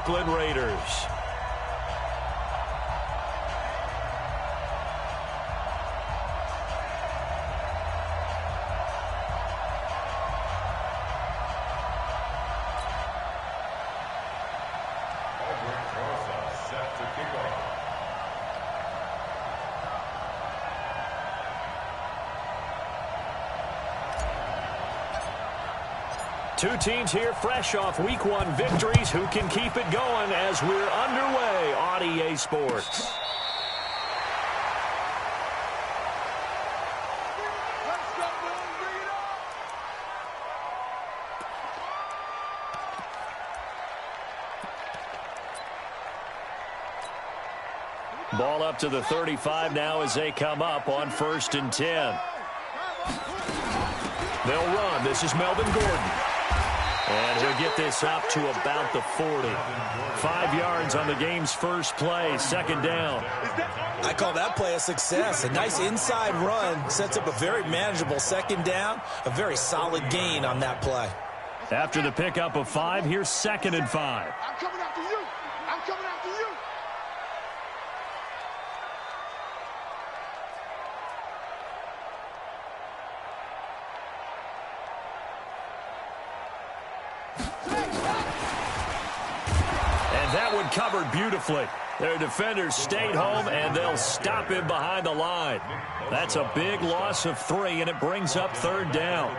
Oakland Raiders. Two teams here fresh off Week 1 victories who can keep it going as we're underway on EA Sports. Ball up to the 35 now as they come up on 1st and 10. They'll run. This is Melvin Gordon. And he'll get this up to about the 40. 5 yards on the game's first play, 2nd down. I call that play a success. A nice inside run sets up a very manageable 2nd down. A very solid gain on that play. After the pickup of 5, here's 2nd and 5. I'm coming after you. I'm coming after you. That one covered beautifully. Their defenders stayed home, and they'll stop him behind the line. That's a big loss of 3, and it brings up 3rd down.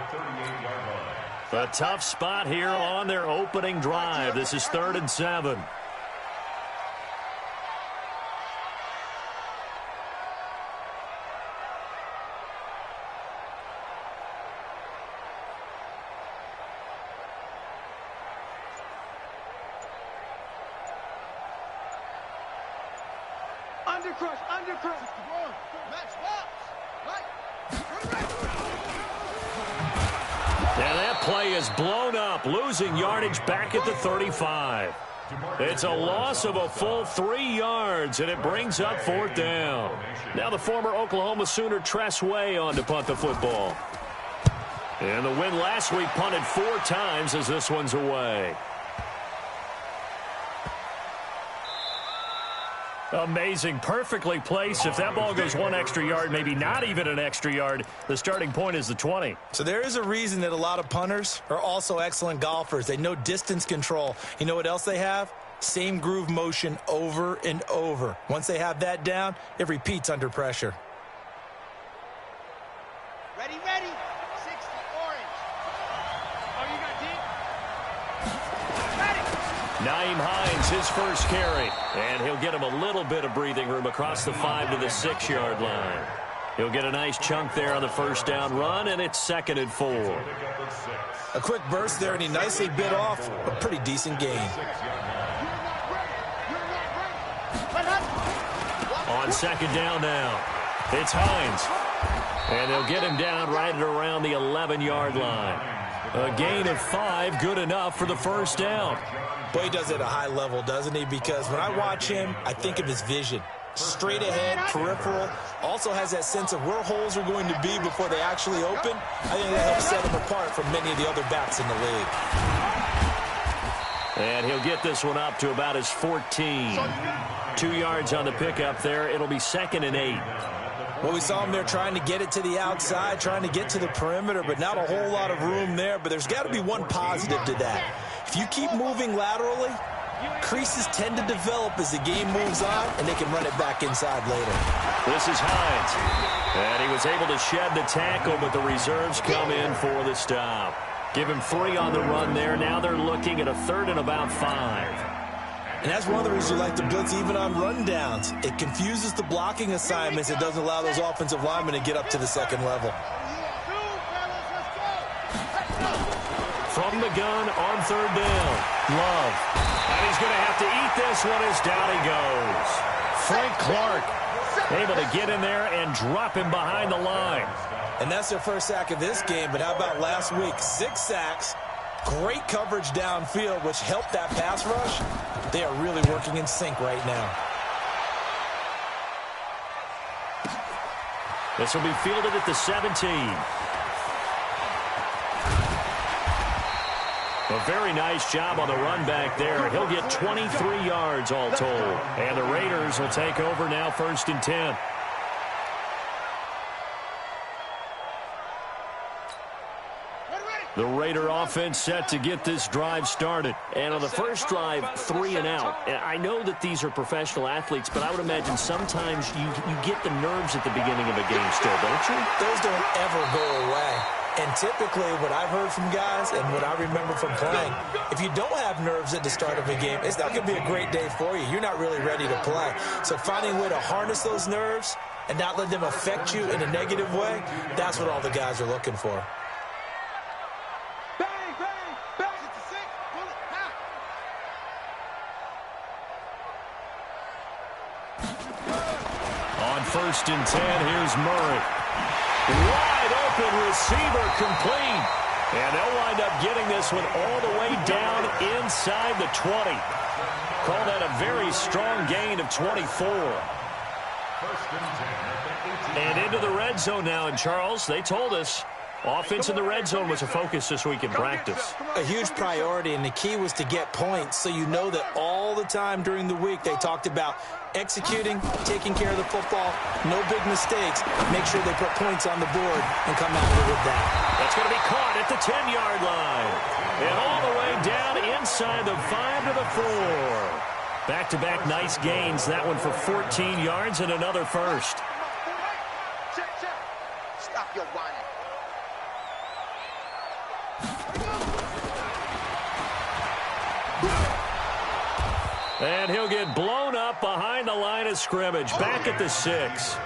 A tough spot here on their opening drive. This is 3rd and 7. Undercrush. Match And that play is blown up, losing yardage back at the 35. It's a loss of a full 3 yards, and it brings up 4th down. Now the former Oklahoma Sooner Tress Way on to punt the football. And the win last week punted 4 times as this one's away. Amazing, perfectly placed. If that ball goes 1 extra yard, maybe not even an extra yard, the starting point is the 20. So there is a reason that a lot of punters are also excellent golfers. They know distance control. You know what else they have? Same groove motion over and over. Once they have that down, it repeats under pressure. Ready. 60, orange. Oh, you got deep? Naeem Hines, his first carry. And he'll get him a little bit of breathing room across the 5 to the 6-yard line. He'll get a nice chunk there on the 1st down run, and it's 2nd and 4. A quick burst there, and he nicely bit off a pretty decent gain. On 2nd down now, it's Hines. And they'll get him down right at around the 11-yard line. A gain of 5, good enough for the 1st down. Boy, he does it at a high level, doesn't he? Because when I watch him, I think of his vision. Straight ahead, peripheral. Also has that sense of where holes are going to be before they actually open. I think that helps set him apart from many of the other backs in the league. And he'll get this one up to about his 14. 2 yards on the pickup there. It'll be 2nd and 8. Well, we saw him there trying to get it to the outside, trying to get to the perimeter, but not a whole lot of room there. But there's got to be one positive to that. If you keep moving laterally, creases tend to develop as the game moves on, and they can run it back inside later. This is Hines. And he was able to shed the tackle, but the reserves come in for the stop. Give him 3 on the run there. Now they're looking at a 3rd and about 5. And that's one of the reasons you like to blitz even on rundowns. It confuses the blocking assignments. It doesn't allow those offensive linemen to get up to the 2nd level. From the gun on 3rd down. Love. And he's going to have to eat this one as down he goes. Frank Clark able to get in there and drop him behind the line. And that's their first sack of this game. But how about last week? 6 sacks. Great coverage downfield, which helped that pass rush. They are really working in sync right now. This will be fielded at the 17. A very nice job on the run back there. He'll get 23 yards all told. And the Raiders will take over now, 1st and 10. The Raider offense set to get this drive started. And on the first drive, 3 and out. And I know that these are professional athletes, but I would imagine sometimes you get the nerves at the beginning of a game still, don't you? Those don't ever go away. And typically what I've heard from guys and what I remember from playing, if you don't have nerves at the start of a game, it's not going to be a great day for you. You're not really ready to play. So finding a way to harness those nerves and not let them affect you in a negative way, that's what all the guys are looking for. On 1st and 10, here's Murray. Wide open receiver complete. And they'll wind up getting this one all the way down inside the 20. Call that a very strong gain of 24. And into the red zone now. And Charles, they told us offense in the red zone was a focus this week in practice. A huge priority, and the key was to get points, so you know that all the time during the week they talked about executing, taking care of the football, no big mistakes, make sure they put points on the board and come out of it with that. That's going to be caught at the 10-yard line. And all the way down inside the 5 to the 4. Back-to-back nice gains. That one for 14 yards and another first. Stop your whining. And he'll get blown up behind the line of scrimmage. Back at the 6.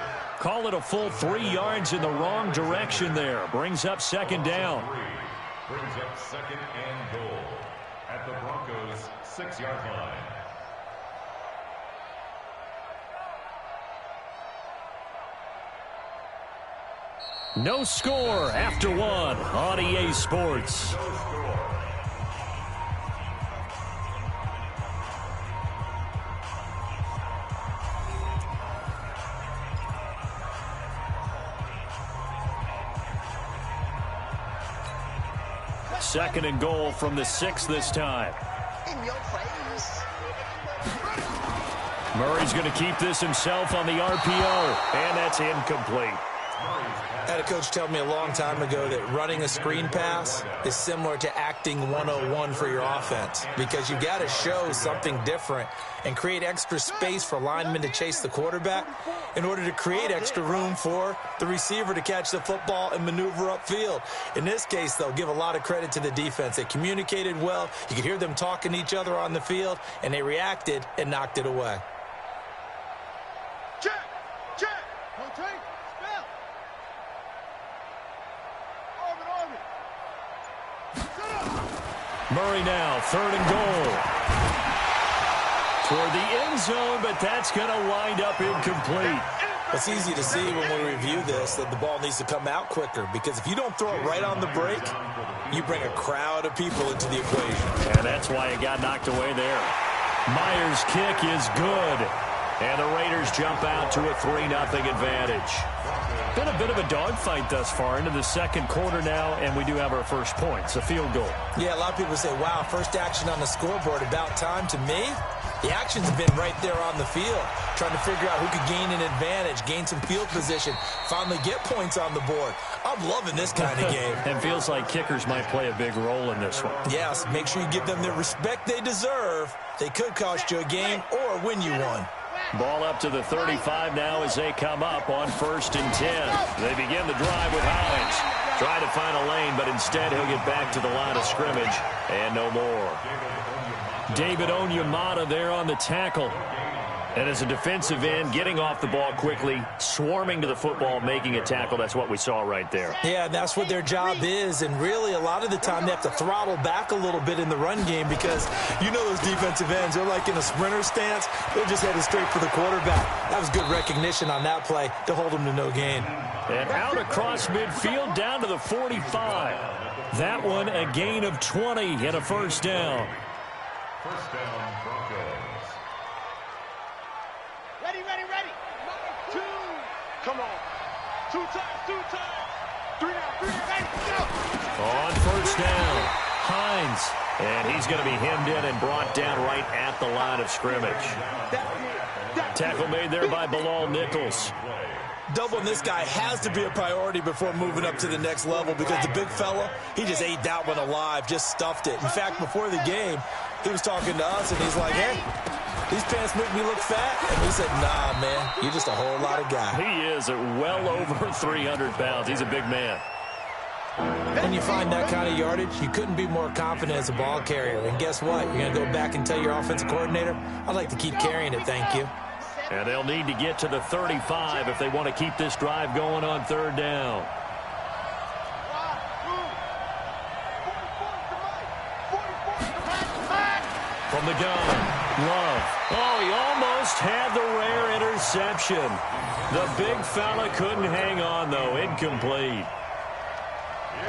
Call it a full 3 yards in the wrong direction there. Brings up 2nd down. Brings up 2nd and goal at the Broncos' 6-yard line. No score after 1 on EA Sports. Second and goal from the 6 this time. In your face. Murray's going to keep this himself on the RPO, and that's incomplete. I had a coach tell me a long time ago that running a screen pass is similar to acting 101 for your offense, because you got to show something different and create extra space for linemen to chase the quarterback in order to create extra room for the receiver to catch the football and maneuver upfield. In this case, they'll give a lot of credit to the defense. They communicated well. You could hear them talking to each other on the field, and they reacted and knocked it away. Check. Hold tight. Spell. Murray now, 3rd and goal. Toward the end zone, but that's going to wind up incomplete. It's easy to see when we review this that the ball needs to come out quicker, because if you don't throw it right on the break, you bring a crowd of people into the equation. And that's why it got knocked away there. Myers' kick is good. And the Raiders jump out to a 3-0 advantage. Been a bit of a dogfight thus far into the 2nd quarter now, and we do have our first points, a field goal. Yeah, a lot of people say, wow, first action on the scoreboard, about time. To me, the actions have been right there on the field, trying to figure out who could gain an advantage, gain some field position, finally get points on the board. I'm loving this kind of game. And feels like kickers might play a big role in this one. Yes, make sure you give them the respect they deserve. They could cost you a game or win you one. Ball up to the 35 now as they come up on 1st and 10. They begin the drive with Hines. Try to find a lane, but instead he'll get back to the line of scrimmage and no more. David Onyemata there on the tackle. And as a defensive end, getting off the ball quickly, swarming to the football, making a tackle. That's what we saw right there. Yeah, that's what their job is. And really, a lot of the time, they have to throttle back a little bit in the run game, because you know those defensive ends, they're like in a sprinter stance. They're just headed straight for the quarterback. That was good recognition on that play to hold them to no gain. And out across midfield down to the 45. That one a gain of 20 and a first down. First down, Broncos. Ready. 2. Come on. 2 times. 3 now. Ready, go. On first down, Hines. And he's going to be hemmed in and brought down right at the line of scrimmage. Tackle made there by Bilal Nichols. Doubling this guy has to be a priority before moving up to the next level because the big fella, he just ate that one alive, just stuffed it. In fact, before the game, he was talking to us, and he's like, hey, these pants make me look fat. And we said, nah, man, you're just a whole lot of guy. He is at well over 300 pounds. He's a big man. When you find that kind of yardage, you couldn't be more confident as a ball carrier. And guess what? You're going to go back and tell your offensive coordinator, I'd like to keep carrying it, thank you. And they'll need to get to the 35 if they want to keep this drive going on third down. From the gun, Love. Oh, he almost had the rare interception. The big fella couldn't hang on, though. Incomplete.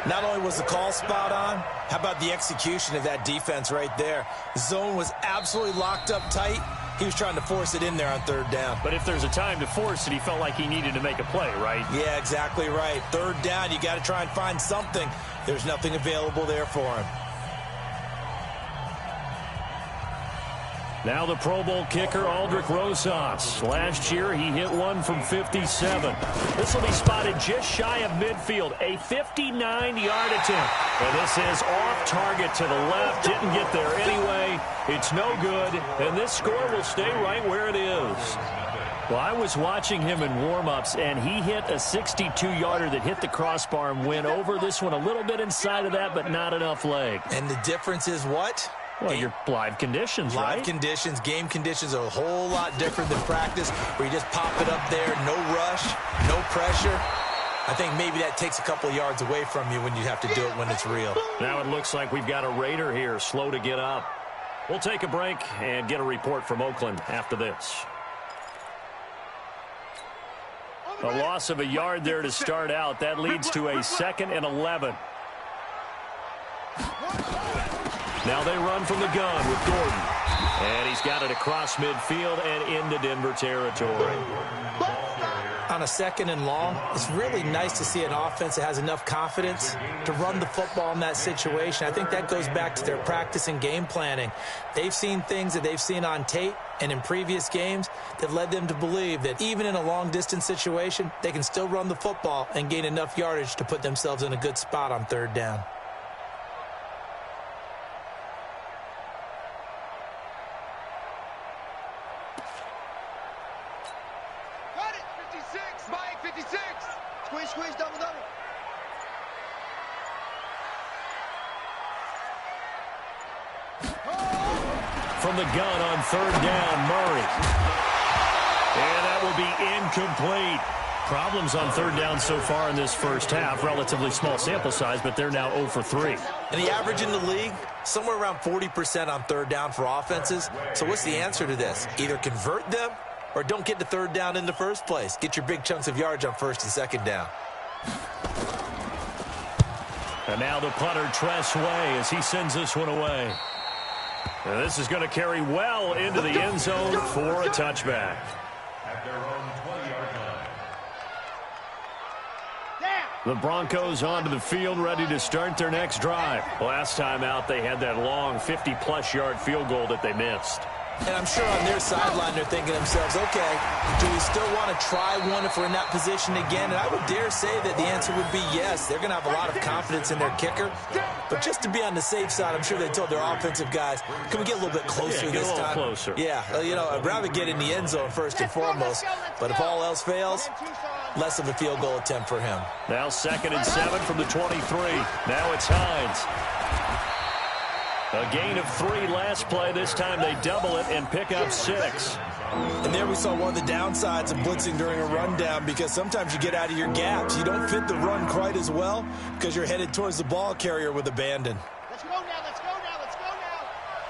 Not only was the call spot on, how about the execution of that defense right there? The zone was absolutely locked up tight. He was trying to force it in there on third down. But if there's a time to force it, he felt like he needed to make a play, right? Yeah, exactly right. Third down, you got to try and find something. There's nothing available there for him. Now the Pro Bowl kicker, Aldrich Rosas. Last year, he hit one from 57. This will be spotted just shy of midfield. A 59-yard attempt. And this is off target to the left. Didn't get there anyway. It's no good. And this score will stay right where it is. Well, I was watching him in warm-ups, and he hit a 62-yarder that hit the crossbar and went over this one a little bit inside of that, but not enough leg. And the difference is what? Well, your live conditions, right? Live conditions, game conditions are a whole lot different than practice, where you just pop it up there, no rush, no pressure. I think maybe that takes a couple of yards away from you when you have to do it when it's real. Now it looks like we've got a Raider here, slow to get up. We'll take a break and get a report from Oakland after this. A loss of a yard there to start out. That leads to a 2nd and 11. Now they run from the gun with Gordon. And he's got it across midfield and into Denver territory. On a 2nd and long, it's really nice to see an offense that has enough confidence to run the football in that situation. I think that goes back to their practice and game planning. They've seen things that they've seen on tape and in previous games that led them to believe that even in a long-distance situation, they can still run the football and gain enough yardage to put themselves in a good spot on third down. Squish, double. From the gun on third down, Murray. And that will be incomplete. Problems on third down so far in this first half. Relatively small sample size, but they're now 0 for 3. And the average in the league, somewhere around 40% on third down for offenses. So what's the answer to this? Either convert them or don't get to third down in the first place. Get your big chunks of yards on first and second down. And now the punter, Tress Way, as he sends this one away. And this is going to carry well into the end zone for a touchback. At their own 20-yard line. The Broncos onto the field, ready to start their next drive. Last time out, they had that long 50-plus yard field goal that they missed. And I'm sure on their sideline they're thinking to themselves, okay, do we still want to try one if we're in that position again? And I would dare say that the answer would be yes. They're going to have a lot of confidence in their kicker. But just to be on the safe side, I'm sure they told their offensive guys, can we get a little bit closer this time? Get a little closer. Yeah, you know, I'd rather get in the end zone first and foremost. But if all else fails, less of a field goal attempt for him. Now 2nd and 7 from the 23. Now it's Hines. A gain of 3 last play. This time they double it and pick up 6. And there we saw one of the downsides of blitzing during a rundown, because sometimes you get out of your gaps. You don't fit the run quite as well because you're headed towards the ball carrier with abandon. Let's go now.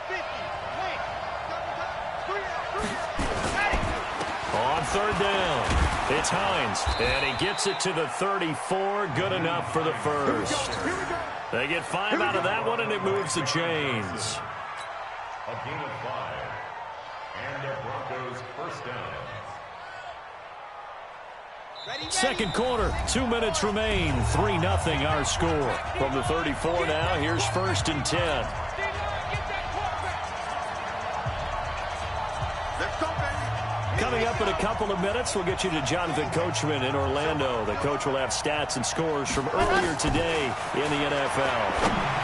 50, On third down, it's Hines. And he gets it to the 34. Good enough for the first. They get 5 out of that one, and it moves the chains. A gain of 5. And the Broncos first down. Second quarter, 2 minutes remain. 3-0 our score. From the 34 now, here's 1st and 10. Coming up in a couple of minutes, we'll get you to Jonathan Coachman in Orlando. The coach will have stats and scores from earlier today in the NFL.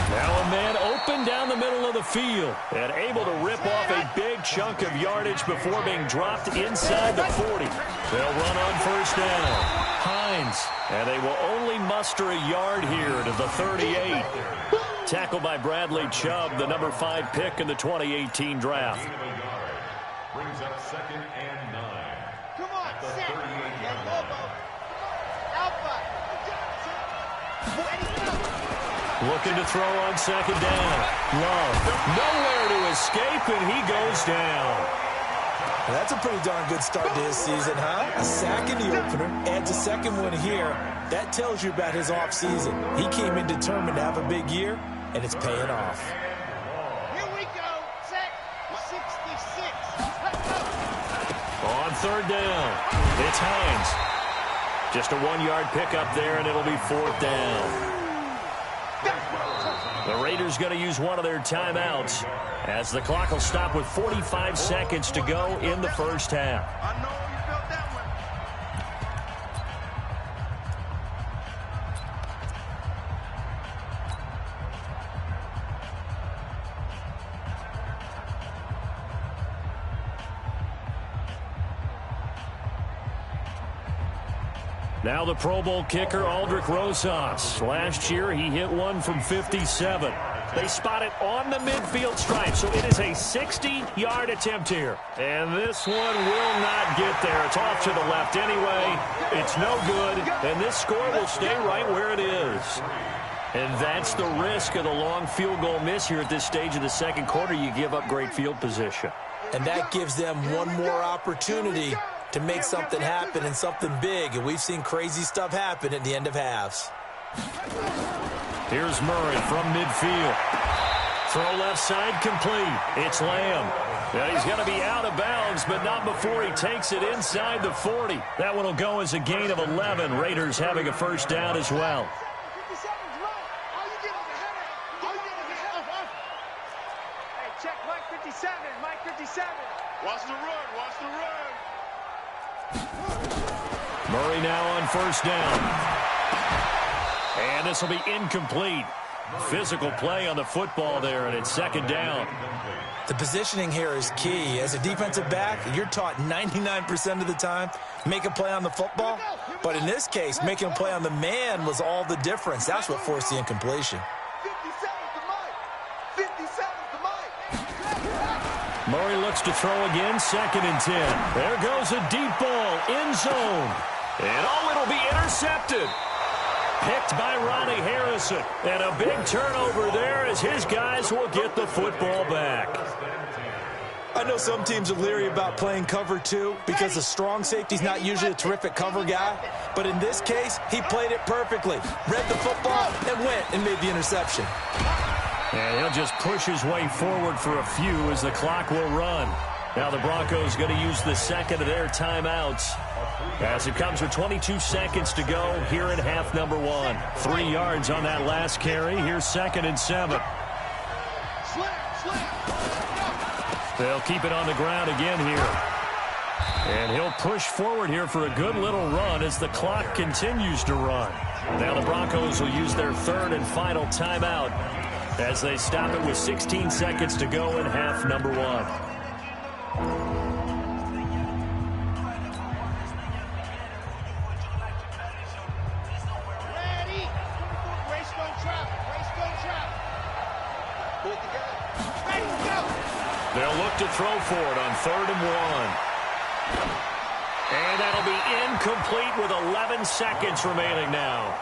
Now a man open down the middle of the field and able to rip off a big chunk of yardage before being dropped inside the 40. They'll run on 1st down. Hines, and they will only muster a yard here to the 38. Tackled by Bradley Chubb, the number 5 pick in the 2018 draft. Brings up 2nd and 9. Come on, set. Looking to throw on 2nd down. Love, nowhere to escape, and he goes down. That's a pretty darn good start to his season, huh? A sack in the opener, adds a second one here. That tells you about his offseason. He came in determined to have a big year, and it's paying off. Here we go. Set. 66. On 3rd down, it's Hines. Just a 1-yard pickup there, and it'll be 4th down. The Raiders going to use one of their timeouts as the clock will stop with 45 seconds to go in the 1st half. I know you felt that one. Now the Pro Bowl kicker, Aldrick Rosas. Last year, he hit one from 57. They spot it on the midfield stripe, so it is a 60-yard attempt here. And this one will not get there. It's off to the left anyway. It's no good, and this score will stay right where it is. And that's the risk of the long field goal miss here at this stage of the 2nd quarter. You give up great field position. And that gives them one more opportunity to make something happen and something big. And we've seen crazy stuff happen at the end of halves. Here's Murray from midfield. Throw left side complete. It's Lamb. Now he's going to be out of bounds, but not before he takes it inside the 40. That one will go as a gain of 11. Raiders having a 1st down as well. Hey, check Mike 57. Mike 57. Watch the run. Watch the run. Murray now on 1st down. And this will be incomplete. Physical play on the football there, and it's 2nd down. The positioning here is key. As a defensive back, you're taught 99% of the time, make a play on the football. But in this case, making a play on the man was all the difference. That's what forced the incompletion. 57 to Mike. 57 to Mike. Murray looks to throw again, 2nd and 10. There goes a deep ball, end zone. And it'll be intercepted. Picked by Ronnie Harrison. And a big turnover there as his guys will get the football back. I know some teams are leery about playing cover 2 because a strong safety's not usually a terrific cover guy. But in this case, he played it perfectly. Read the football and went and made the interception. And he'll just push his way forward for a few as the clock will run. Now the Broncos going to use the 2nd of their timeouts as it comes with 22 seconds to go here in half number 1. 3 yards on that last carry. Here's 2nd and 7. They'll keep it on the ground again here. And he'll push forward here for a good little run as the clock continues to run. Now the Broncos will use their 3rd and final timeout as they stop it with 16 seconds to go in half number 1. They'll look to throw for it on 3rd and 1. And that'll be incomplete with 11 seconds remaining now.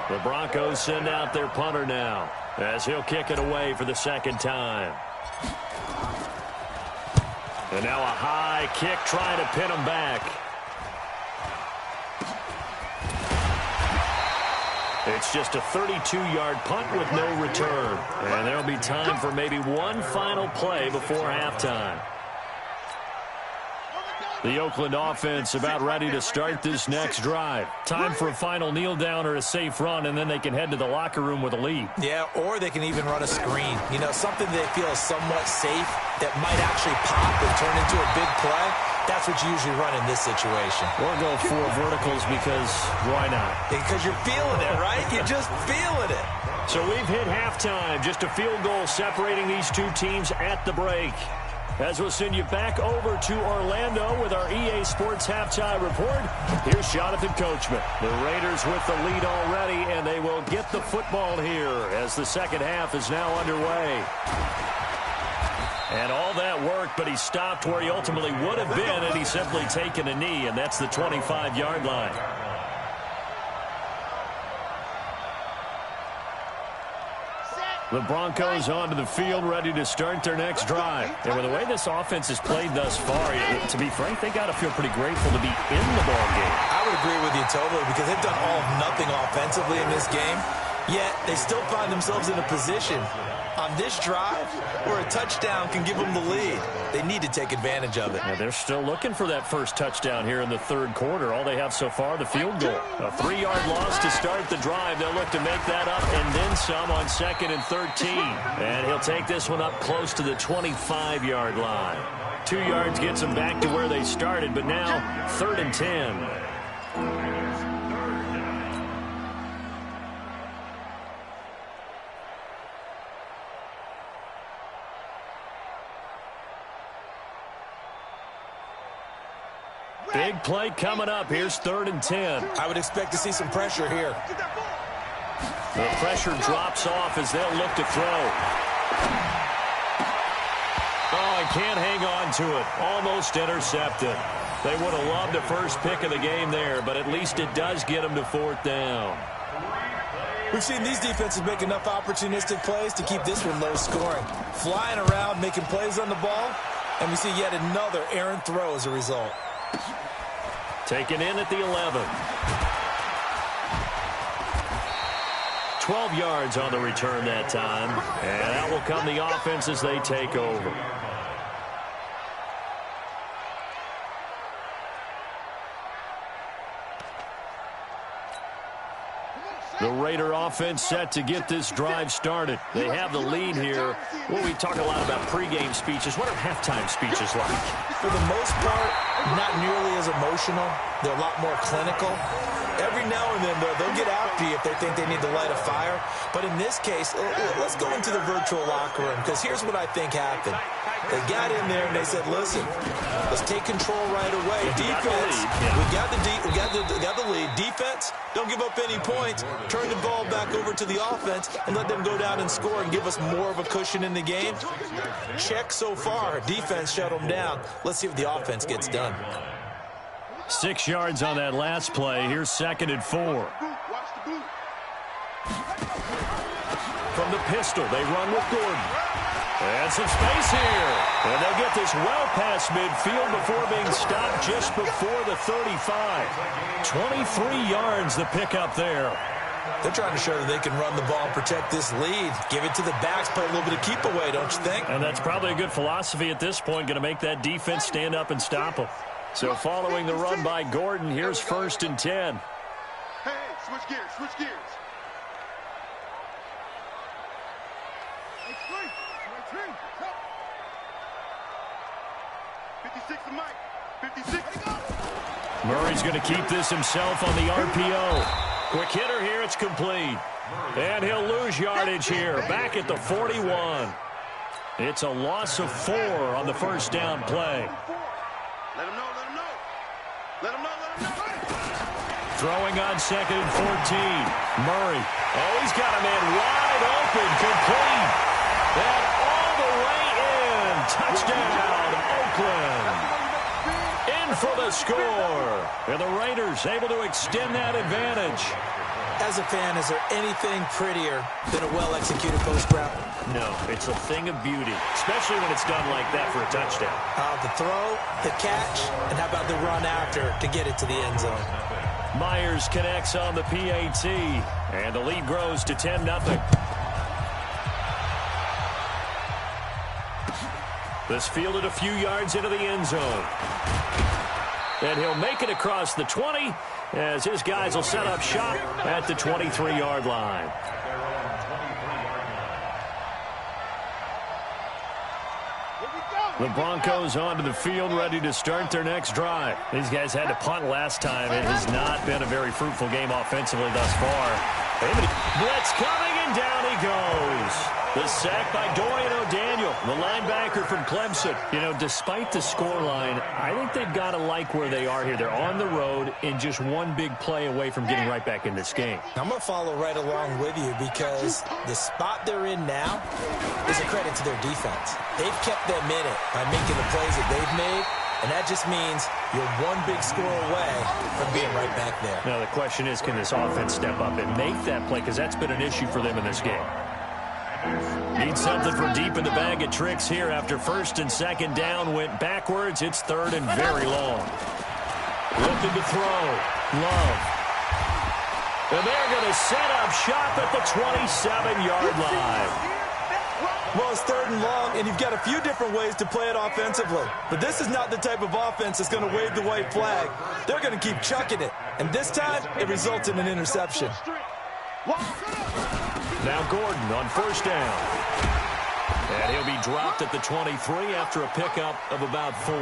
The Broncos send out their punter now as he'll kick it away for the 2nd time. And now a high kick trying to pin him back. It's just a 32-yard punt with no return. And there'll be time for maybe one final play before halftime. The Oakland offense about ready to start this next drive. Time for a final kneel down or a safe run, and then they can head to the locker room with a lead. Yeah, or they can even run a screen. You know, something they feel is somewhat safe that might actually pop and turn into a big play. That's what you usually run in this situation. Or go 4 verticals because why not? Because you're feeling it, right? You're just feeling it. So we've hit halftime. Just a field goal separating these two teams at the break. As we'll send you back over to Orlando with our EA Sports Halftime Report, here's Jonathan Coachman. The Raiders with the lead already, and they will get the football here as the second half is now underway. And all that work, but he stopped where he ultimately would have been, and he's simply taken a knee, and that's the 25-yard line. The Broncos onto the field, ready to start their next drive. And with the way this offense has played thus far, to be frank, they got to feel pretty grateful to be in the ball game. I would agree with you totally because they've done all of nothing offensively in this game, yet they still find themselves in a position on this drive where a touchdown can give them the lead. They need to take advantage of it. Yeah, they're still looking for that first touchdown here in the third quarter. All they have so far, the field goal. A 3-yard loss to start the drive. They'll look to make that up and then some on 2nd and 13. And he'll take this one up close to the 25-yard line. 2 yards gets them back to where they started, but now 3rd and 10. Big play coming up. Here's 3rd and 10. I would expect to see some pressure here. The pressure drops off as they'll look to throw. Oh, and can't hang on to it. Almost intercepted. They would have loved the first pick of the game there, but at least it does get them to 4th down. We've seen these defenses make enough opportunistic plays to keep this one low scoring. Flying around, making plays on the ball, and we see yet another errant throw as a result. Taken in at the 11. 12 yards on the return that time. And out will come the offense as they take over. The Raider offense set to get this drive started. They have the lead here. Well, we talk a lot about pregame speeches. What are halftime speeches like? For the most part, not nearly as emotional. They're a lot more clinical. Every now and then, they'll get after you if they think they need to light a fire. But in this case, let's go into the virtual locker room, because here's what I think happened. They got in there and they said, listen, let's take control right away. Defense, we got the lead. Defense, don't give up any points. Turn the ball back over to the offense and let them go down and score and give us more of a cushion in the game. Check so far. Defense shut them down. Let's see if the offense gets done. 6 yards on that last play. Here's 2nd and 4. From the pistol, they run with Gordon. And some space here. And they'll get this well past midfield before being stopped just before the 35. 23 yards the pickup there. They're trying to show that they can run the ball and protect this lead. Give it to the backs, play a little bit of keep away, don't you think? And that's probably a good philosophy at this point, going to make that defense stand up and stop them. So following the run by Gordon, here's 1st and 10. Hey, switch gears, switch gears. Hey, 56 to Mike. 56. Murray's going to keep this himself on the RPO. Quick hitter here, it's complete. And he'll lose yardage here, back at the 41. It's a loss of 4 on the first down play. Let him know, let him know. Let him know, let him know. Throwing on 2nd and 14. Murray. Oh, he's got a man wide open, complete. And all the way in. Touchdown, Oakland. In for the score. And the Raiders able to extend that advantage. As a fan, is there anything prettier than a well-executed post route? No, it's a thing of beauty, especially when it's done like that for a touchdown. The throw, the catch, and how about the run after to get it to the end zone? Myers connects on the PAT, and the lead grows to 10-0. This fielded a few yards into the end zone. And he'll make it across the 20 as his guys will set up shop at the 23-yard line. The Broncos onto the field, ready to start their next drive. These guys had to punt last time. It has not been a very fruitful game offensively thus far. Blitz coming, and down he goes. The sack by Dorian O'Daniel, the linebacker from Clemson. You know, despite the scoreline, I think they've got to like where they are here. They're on the road and just one big play away from getting right back in this game. I'm going to follow right along with you because the spot they're in now is a credit to their defense. They've kept them in it by making the plays that they've made, and that just means you're one big score away from being right back there. Now, the question is, can this offense step up and make that play? Because that's been an issue for them in this game. Need something from deep in the bag of tricks here after first and second down went backwards. It's third and very long. Looking to throw. Love. And they're going to set up shop at the 27-yard line. Well, it's third and long, and you've got a few different ways to play it offensively. But this is not the type of offense that's going to wave the white flag. They're going to keep chucking it. And this time, it results in an interception. Now Gordon on first down. And he'll be dropped at the 23 after a pickup of about 4.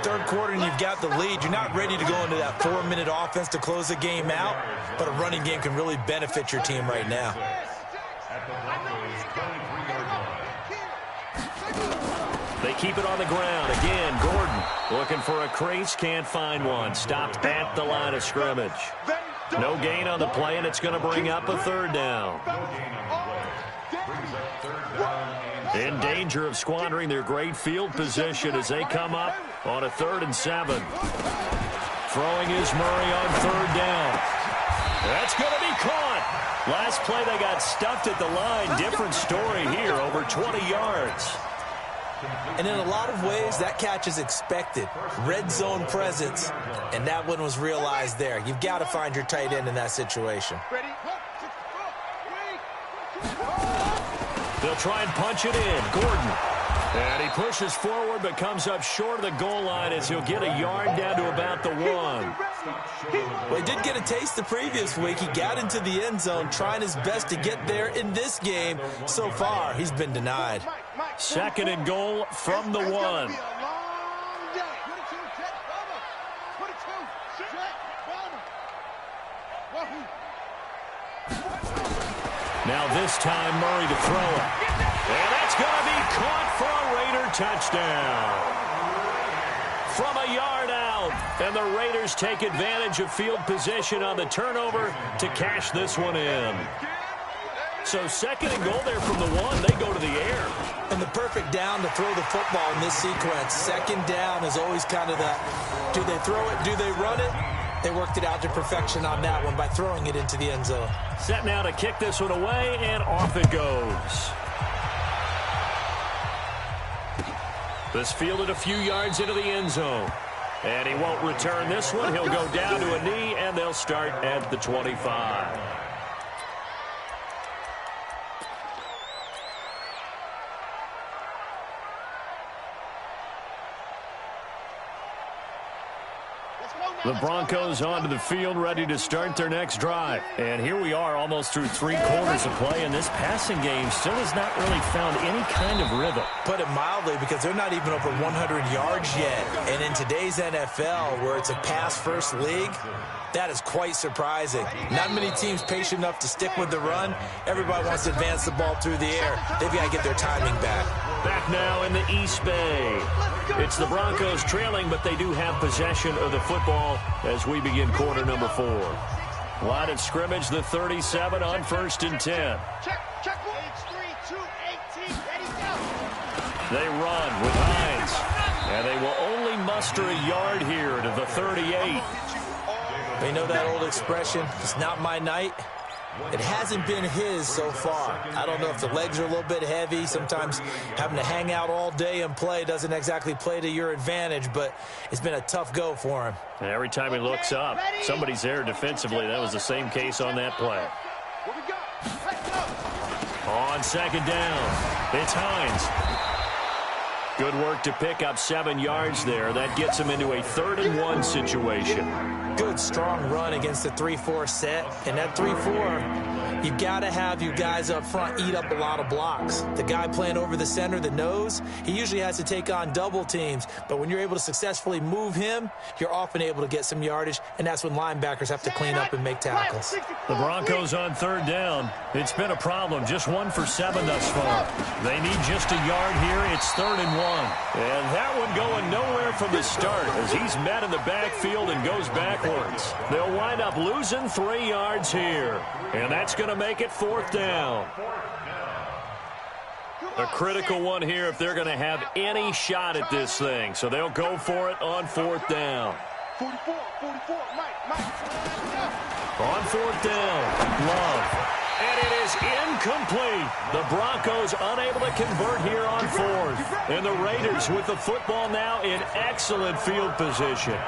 Third quarter, and you've got the lead. You're not ready to go into that 4-minute offense to close the game out, but a running game can really benefit your team right now. They keep it on the ground. Again, Gordon looking for a crease, can't find one. Stopped at the line of scrimmage. No gain on the play, and it's going to bring up a third down. In danger of squandering their great field position as they come up on a 3rd and 7. Throwing is Murray on 3rd down. That's going to be caught. Last play they got stuffed at the line. Different story here, over 20 yards. And in a lot of ways, that catch is expected. Red zone presence, and that one was realized there. You've got to find your tight end in that situation. They'll try and punch it in. Gordon. And he pushes forward but comes up short of the goal line as he'll get a yard down to about the 1. Well, he did get a taste the previous week. He got into the end zone trying his best to get there in this game. So far, he's been denied. 2nd and goal from the 1. Now this time Murray to throw it. And that's going to be caught for a Raider touchdown. From a yard out. And the Raiders take advantage of field position on the turnover to cash this one in. So 2nd and goal there from the 1. They go to the air. And the perfect down to throw the football in this sequence. 2nd down is always kind of the, do they throw it, do they run it? They worked it out to perfection on that one by throwing it into the end zone. Set now to kick this one away, and off it goes. This fielded a few yards into the end zone. And he won't return this one. He'll go down to a knee, and they'll start at the 25. The Broncos onto the field, ready to start their next drive. And here we are almost through 3 quarters of play, and this passing game still has not really found any kind of rhythm. Put it mildly, because they're not even over 100 yards yet. And in today's NFL, where it's a pass-first league, that is quite surprising. Not many teams patient enough to stick with the run. Everybody wants to advance the ball through the air. They've got to get their timing back. Back now in the East Bay. It's the Broncos trailing, but they do have possession of the football as we begin quarter number 4. Line of scrimmage, the 37 on 1st and 10. They run with Hines, and they will only muster a yard here to the 38. They know that old expression, it's not my night. It hasn't been his so far. I don't know if the legs are a little bit heavy. Sometimes having to hang out all day and play doesn't exactly play to your advantage, but it's been a tough go for him. And every time he looks up, somebody's there defensively. That was the same case on that play. On 2nd down, it's Hines. Good work to pick up 7 yards there. That gets him into a 3rd-and-1 situation. Good, strong run against the 3-4 set. And that 3-4, you got to have you guys up front eat up a lot of blocks. The guy playing over the center, the nose, he usually has to take on double teams. But when you're able to successfully move him, you're often able to get some yardage, and that's when linebackers have to clean up and make tackles. The Broncos on 3rd down. It's been a problem. Just 1 for 7 thus far. They need just a yard here. It's 3rd and 1. And that one going nowhere from the start as he's met in the backfield and goes backwards. They'll wind up losing 3 yards here. And that's going to make it 4th down. A critical one here if they're going to have any shot at this thing. So they'll go for it on 4th down. 44, Mike. On 4th down, Love. And it is incomplete. The Broncos unable to convert here on 4th. And the Raiders with the football now in excellent field position.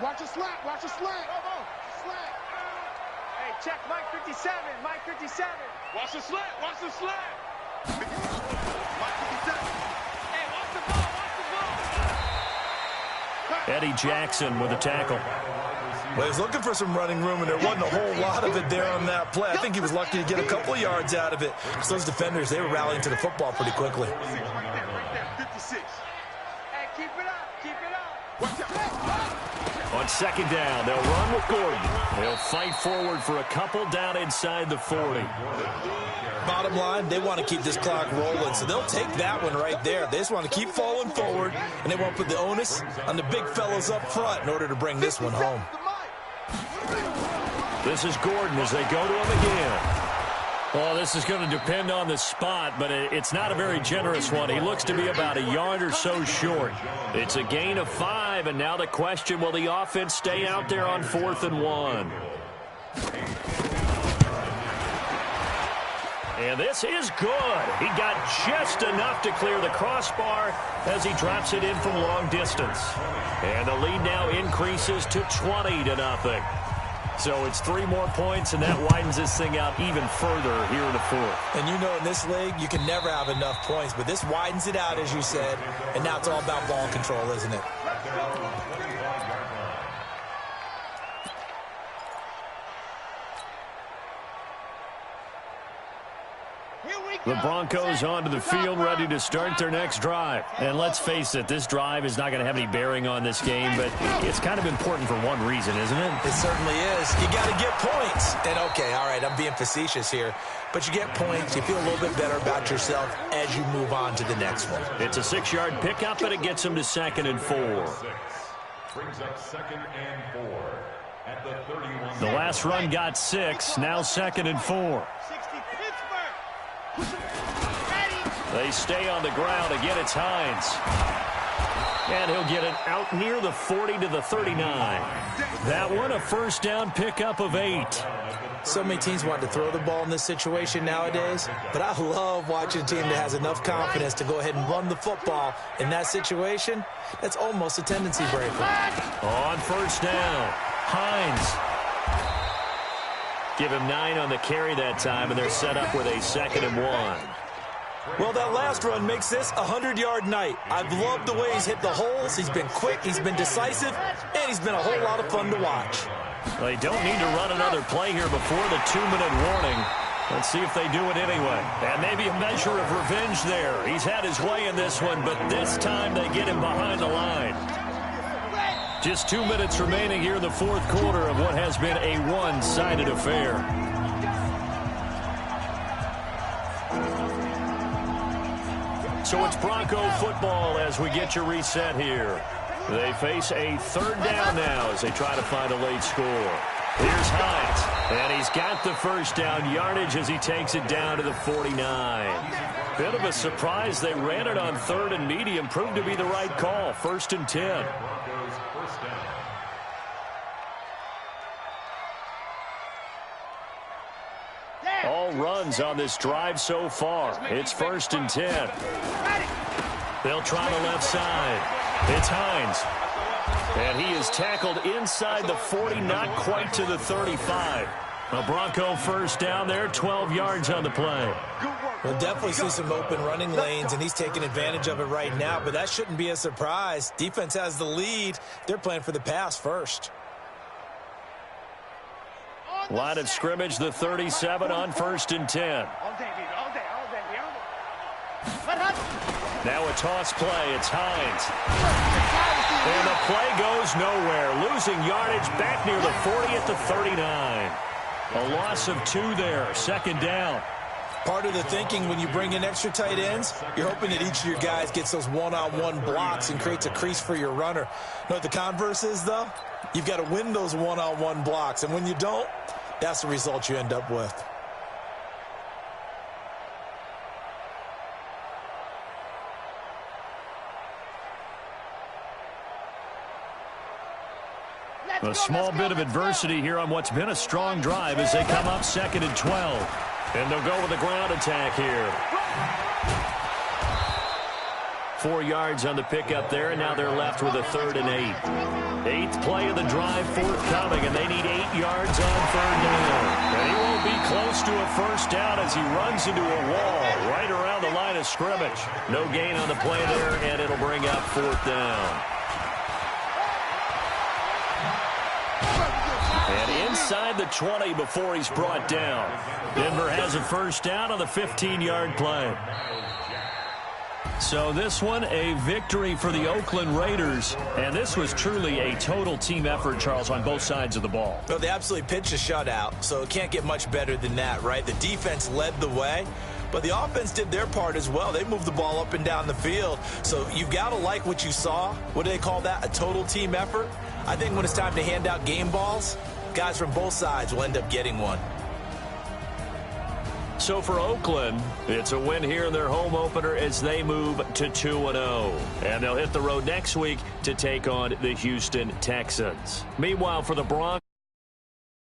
Watch a slant. Slant. Hey, check Mike 57. Mike 57. Watch the slant. Mike 57. Hey, watch the ball. Eddie Jackson with a tackle. Well, he was looking for some running room, and there wasn't a whole lot of it there on that play. I think he was lucky to get a couple of yards out of it. So those defenders, they were rallying to the football pretty quickly. Right there, 56. Hey, keep it up. Watch out. On 2nd down, they'll run with Gordon. They'll fight forward for a couple down inside the 40. Bottom line, they want to keep this clock rolling, so they'll take that one right there. They just want to keep falling forward, and they won't put the onus on the big fellows up front in order to bring this one home. This is Gordon as they go to him again. Well, this is going to depend on the spot, but it's not a very generous one. He looks to be about a yard or so short. It's a gain of 5, and now the question, will the offense stay out there on 4th and 1? And this is good. He got just enough to clear the crossbar as he drops it in from long distance. And the lead now increases to 20-0. So it's 3 more points, and that widens this thing out even further here in the 4th. And you know in this league, you can never have enough points, but this widens it out, as you said, and now it's all about ball control, isn't it? The Broncos onto the field, ready to start their next drive. And let's face it, this drive is not going to have any bearing on this game, but it's kind of important for one reason, isn't it? It certainly is. You got to get points. And, okay, all right, I'm being facetious here, but you get points. You feel a little bit better about yourself as you move on to the next one. It's a 6-yard pickup, and it gets them to 2nd and 4. Brings up 2nd and 4 at the 31. The last run got 6, now 2nd and 4. They stay on the ground. Again, it's Hines. And he'll get it out near the 40 to the 39. That one, a 1st down pickup of 8. So many teams want to throw the ball in this situation nowadays, but I love watching a team that has enough confidence to go ahead and run the football in that situation. That's almost a tendency breaker. On 1st down, Hines. Give him 9 on the carry that time, and they're set up with a 2nd and 1. Well, that last run makes this a 100-yard night. I've loved the way he's hit the holes. He's been quick, he's been decisive, and he's been a whole lot of fun to watch. They don't need to run another play here before the 2-minute warning. Let's see if they do it anyway. And maybe a measure of revenge there. He's had his way in this one, but this time they get him behind the line. Just 2 minutes remaining here in the 4th quarter of what has been a one-sided affair. So it's Bronco football as we get you reset here. They face a 3rd down now as they try to find a late score. Here's Hines, and he's got the 1st down yardage as he takes it down to the 49. Bit of a surprise. They ran it on 3rd and medium. Proved to be the right call. 1st and 10. All runs on this drive so far. It's 1st and 10. They'll try the left side. It's Hines. And he is tackled inside the 40, not quite to the 35. A Bronco first down there, 12 yards on the play. We'll definitely see some open running lanes, and he's taking advantage of it right now, but that shouldn't be a surprise. Defense has the lead. They're playing for the pass first. Line of scrimmage, the 37 on 1st and 10. Now a toss play. It's Hines. And the play goes nowhere. Losing yardage back near the 40 at the 39. A loss of 2 there. 2nd down. Part of the thinking when you bring in extra tight ends, you're hoping that each of your guys gets those one-on-one blocks and creates a crease for your runner. You know what the converse is, though? You've got to win those one-on-one blocks, and when you don't, that's the result you end up with. A small bit of adversity here on what's been a strong drive as they come up 2nd and 12. And they'll go with a ground attack here. 4 yards on the pickup there, and now they're left with a 3rd and 8. 8th play of the drive forthcoming, and they need 8 yards on 3rd down. And he won't be close to a first down as he runs into a wall right around the line of scrimmage. No gain on the play there, and it'll bring up 4th down. And inside the 20 before he's brought down. Denver has a first down on the 15-yard play. So this one, a victory for the Oakland Raiders. And this was truly a total team effort, Charles, on both sides of the ball. Well, they absolutely pitched a shutout, so it can't get much better than that, right? The defense led the way, but the offense did their part as well. They moved the ball up and down the field. So you've got to like what you saw. What do they call that? A total team effort? I think when it's time to hand out game balls, guys from both sides will end up getting one. So for Oakland, it's a win here in their home opener as they move to 2-0. And they'll hit the road next week to take on the Houston Texans. Meanwhile, for the Broncos,